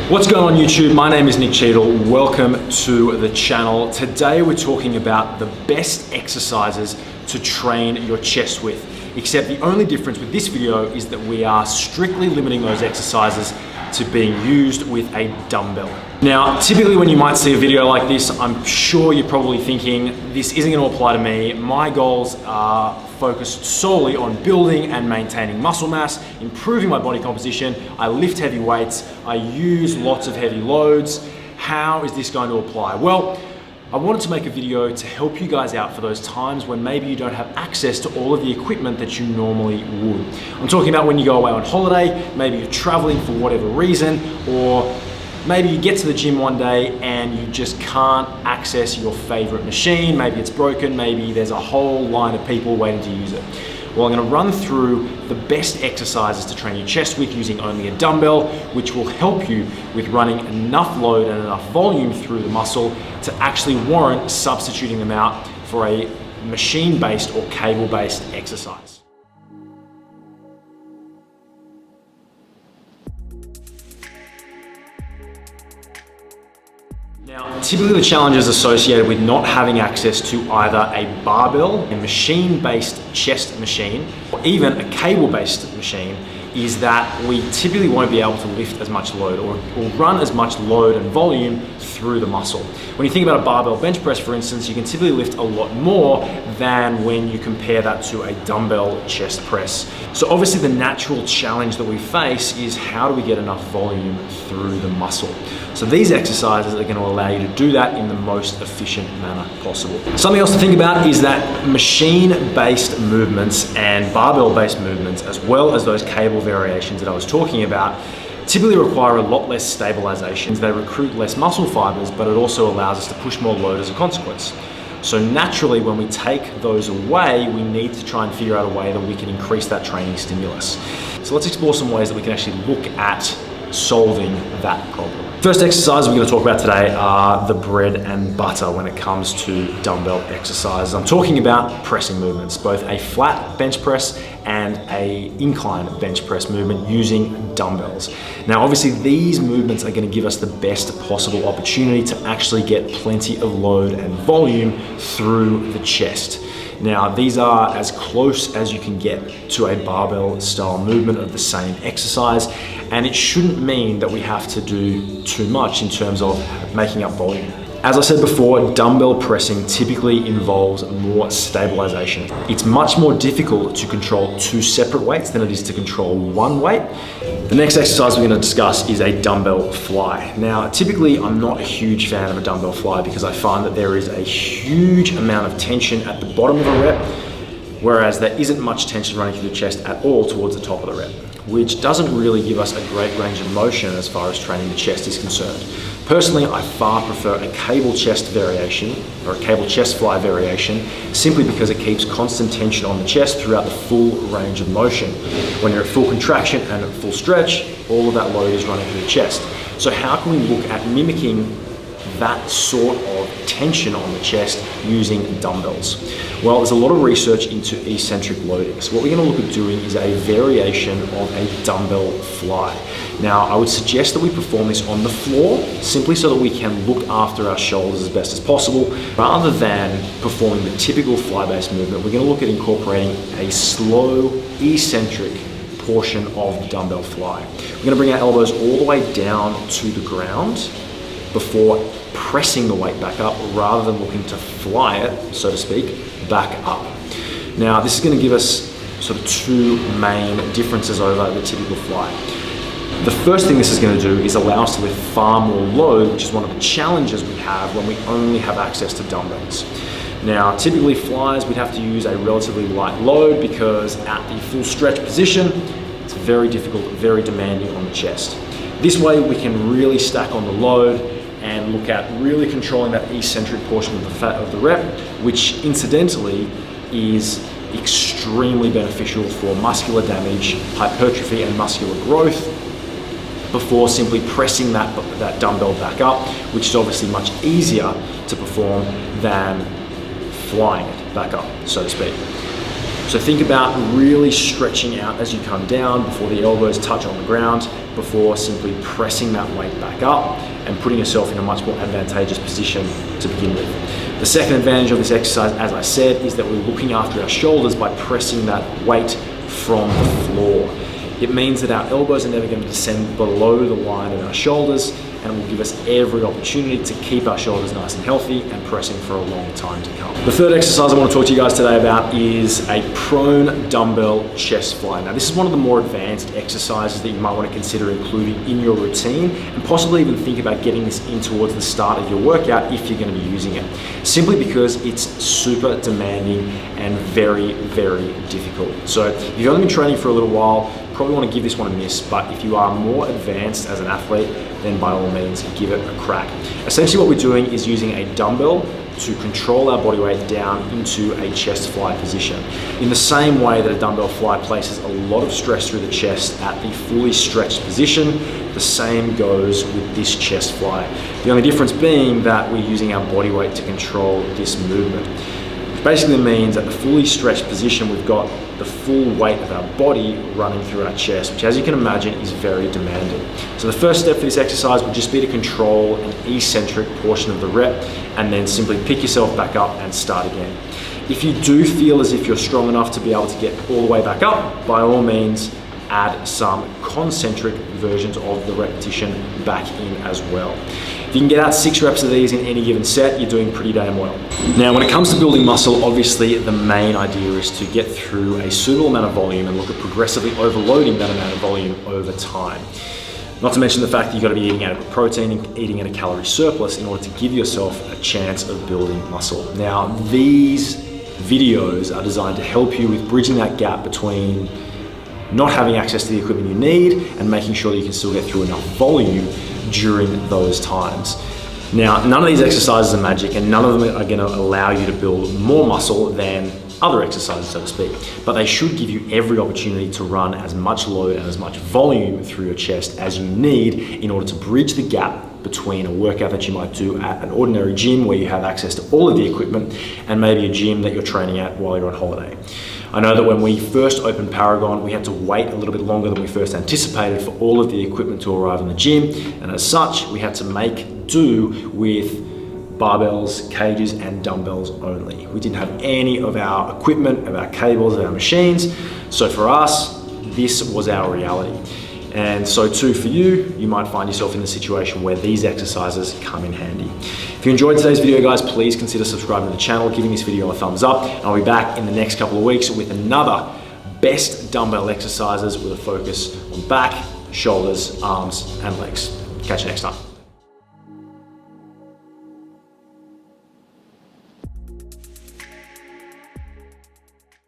What's going on YouTube? My name is Nick Cheadle. Welcome to the channel. Today we're talking about the best exercises to train your chest with. Except the only difference with this video is that we are strictly limiting those exercises to being used with a dumbbell. Now, typically when you might see a video like this, I'm sure you're probably thinking, this isn't going to apply to me. My goals are focused solely on building and maintaining muscle mass, improving my body composition. I lift heavy weights. I use lots of heavy loads. How is this going to apply? Well, I wanted to make a video to help you guys out for those times when maybe you don't have access to all of the equipment that you normally would. I'm talking about when you go away on holiday, maybe you're traveling for whatever reason, or maybe you get to the gym one day and you just can't access your favorite machine. Maybe it's broken, maybe there's a whole line of people waiting to use it. Well, I'm gonna run through the best exercises to train your chest with using only a dumbbell, which will help you with running enough load and enough volume through the muscle to actually warrant substituting them out for a machine-based or cable-based exercise. Now, typically the challenges associated with not having access to either a barbell, a machine-based chest machine, or even a cable-based machine is that we typically won't be able to lift as much load or run as much load and volume through the muscle. When you think about a barbell bench press, for instance, you can typically lift a lot more than when you compare that to a dumbbell chest press. So obviously the natural challenge that we face is how do we get enough volume through the muscle? So these exercises are going to allow you to do that in the most efficient manner possible. Something else to think about is that machine-based movements and barbell-based movements, as well as those cable variations that I was talking about, typically require a lot less stabilization. They recruit less muscle fibers, but it also allows us to push more load as a consequence. So naturally, when we take those away, we need to try and figure out a way that we can increase that training stimulus. So let's explore some ways that we can actually look at solving that problem. First exercise we're going to talk about today are the bread and butter when it comes to dumbbell exercises. I'm talking about pressing movements, both a flat bench press and a incline bench press movement using dumbbells. Now, obviously these movements are going to give us the best possible opportunity to actually get plenty of load and volume through the chest. Now, these are as close as you can get to a barbell style movement of the same exercise, and it shouldn't mean that we have to do too much in terms of making up volume. As I said before, dumbbell pressing typically involves more stabilization. It's much more difficult to control two separate weights than it is to control one weight. The next exercise we're going to discuss is a dumbbell fly. Now, typically I'm not a huge fan of a dumbbell fly because I find that there is a huge amount of tension at the bottom of a rep, whereas there isn't much tension running through the chest at all towards the top of the rep, which doesn't really give us a great range of motion as far as training the chest is concerned. Personally, I far prefer a cable chest variation or a cable chest fly variation simply because it keeps constant tension on the chest throughout the full range of motion. When you're at full contraction and at full stretch, all of that load is running through the chest. So how can we look at mimicking that sort of tension on the chest using dumbbells? Well, there's a lot of research into eccentric loading. So what we're going to look at doing is a variation of a dumbbell fly. Now, I would suggest that we perform this on the floor simply so that we can look after our shoulders as best as possible. Rather than performing the typical fly-based movement, we're going to look at incorporating a slow, eccentric portion of the dumbbell fly. We're going to bring our elbows all the way down to the ground before pressing the weight back up rather than looking to fly it, so to speak, back up. Now, this is going to give us sort of two main differences over the typical fly. The first thing this is going to do is allow us to lift far more load, which is one of the challenges we have when we only have access to dumbbells. Now, typically flies, we'd have to use a relatively light load because at the full stretch position, it's very difficult, very demanding on the chest. This way we can really stack on the load and look at really controlling that eccentric portion of the rep, which incidentally is extremely beneficial for muscular damage, hypertrophy, and muscular growth before simply pressing that dumbbell back up, which is obviously much easier to perform than flying it back up, so to speak. So think about really stretching out as you come down before the elbows touch on the ground, before simply pressing that weight back up and putting yourself in a much more advantageous position to begin with. The second advantage of this exercise, as I said, is that we're looking after our shoulders by pressing that weight from the floor. It means that our elbows are never going to descend below the line of our shoulders, and it will give us every opportunity to keep our shoulders nice and healthy and pressing for a long time to come. The third exercise I want to talk to you guys today about is a prone dumbbell chest fly. Now, this is one of the more advanced exercises that you might want to consider including in your routine, and possibly even think about getting this in towards the start of your workout if you're going to be using it. Simply because it's super demanding and very, very difficult. So if you've only been training for a little while, probably want to give this one a miss, but if you are more advanced as an athlete, then by all means give it a crack. Essentially what we're doing is using a dumbbell to control our body weight down into a chest fly position. In the same way that a dumbbell fly places a lot of stress through the chest at the fully stretched position, the same goes with this chest fly. The only difference being that we're using our body weight to control this movement. Which basically means at the fully stretched position, we've got the full weight of our body running through our chest, which as you can imagine is very demanding. So the first step for this exercise would just be to control an eccentric portion of the rep and then simply pick yourself back up and start again. If you do feel as if you're strong enough to be able to get all the way back up, by all means add some concentric versions of the repetition back in as well. If you can get out 6 reps of these in any given set, you're doing pretty damn well. Now, when it comes to building muscle, obviously the main idea is to get through a suitable amount of volume and look at progressively overloading that amount of volume over time. Not to mention the fact that you've got to be eating adequate protein and eating at a calorie surplus in order to give yourself a chance of building muscle. Now, these videos are designed to help you with bridging that gap between not having access to the equipment you need and making sure that you can still get through enough volume during those times. Now, none of these exercises are magic and none of them are going to allow you to build more muscle than other exercises, so to speak, but they should give you every opportunity to run as much load and as much volume through your chest as you need in order to bridge the gap between a workout that you might do at an ordinary gym where you have access to all of the equipment and maybe a gym that you're training at while you're on holiday. I know that when we first opened Paragon, we had to wait a little bit longer than we first anticipated for all of the equipment to arrive in the gym, and as such, we had to make do with barbells, cages, and dumbbells only. We didn't have any of our equipment, of our cables, of our machines, so for us, this was our reality. And so too for you, you might find yourself in a situation where these exercises come in handy. If you enjoyed today's video, guys, please consider subscribing to the channel, giving this video a thumbs up, and I'll be back in the next couple of weeks with another best dumbbell exercises with a focus on back, shoulders, arms, and legs. Catch you next time.